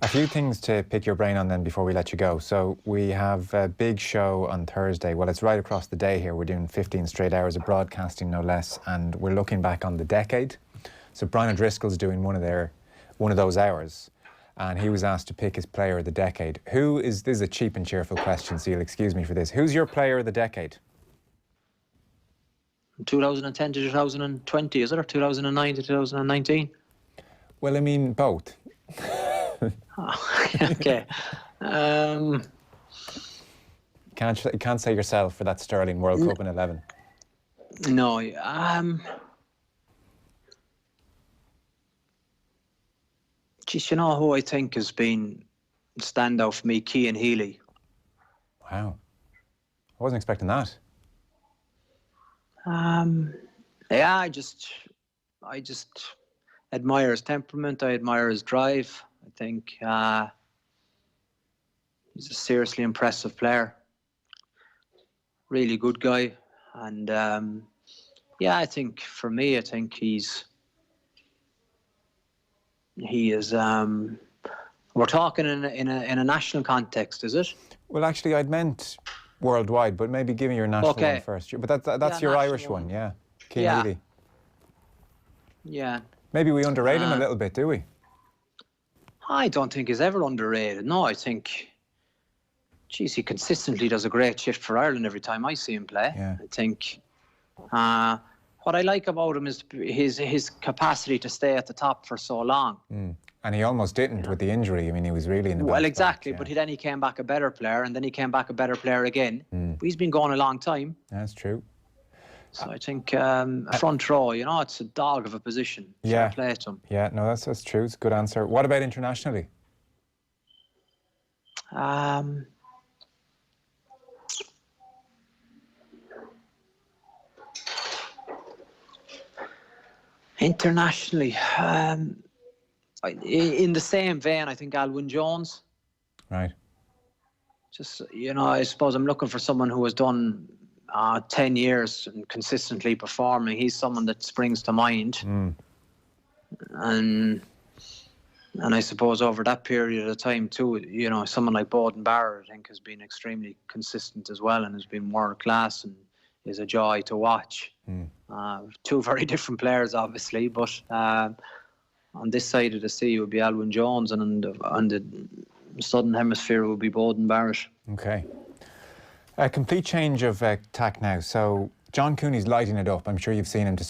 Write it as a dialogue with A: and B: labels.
A: A few things to pick your brain on then before we let you go. So we have a big show on Thursday. Well, it's right across the day here. We're doing 15 straight hours of broadcasting, no less, and we're looking back on the decade. So Brian O'Driscoll's doing one of those hours, and he was asked to pick his player of the decade. This is a cheap and cheerful question, so you'll excuse me for this. Who's your player of the decade?
B: 2010 to 2020, is it? Or 2009 to 2019?
A: Well, I mean, both.
B: Oh, okay.
A: Can't say yourself for that Sterling World Cup in 11.
B: No. Geez, you know who I think has been standout for me? Cian Healy.
A: Wow. I wasn't expecting that.
B: Yeah, I just admire his temperament. I admire his drive. I think he's a seriously impressive player. Really good guy. And yeah, I think for me, I think he is. We're talking in a national context, is it?
A: Well, actually, I'd meant worldwide, but maybe give me your national one first. But that's your Irish one, yeah. Cian Healy.
B: Yeah.
A: Maybe we underrate him a little bit, do we?
B: I don't think he's ever underrated. No, I think, geez, he consistently does a great shift for Ireland every time I see him play.
A: Yeah.
B: I think what I like about him is his capacity to stay at the top for so long.
A: And he almost didn't with the injury. I mean, he was really in the
B: Well, exactly,
A: back, yeah.
B: but then he came back a better player, and then he came back a better player again. But he's been going a long time.
A: That's true.
B: So I think front row, you know, it's a dog of a position.
A: Yeah.
B: Fair play to him.
A: Yeah, no, that's true. It's a good answer. What about internationally?
B: Internationally, in the same vein, I think Alun Wyn Jones.
A: Right.
B: Just, you know, I suppose I'm looking for someone who has done 10 years and consistently performing. He's someone that springs to mind. And I suppose over that period of time too, you know, someone like Bowden Barrett, I think, has been extremely consistent as well and has been world class and is a joy to watch. Two very different players, obviously, but on this side of the sea would be Alun Wyn Jones, and on the southern hemisphere would be Bowden Barrett.
A: Okay. A complete change of tack now. So John Cooney's lighting it up. I'm sure you've seen him to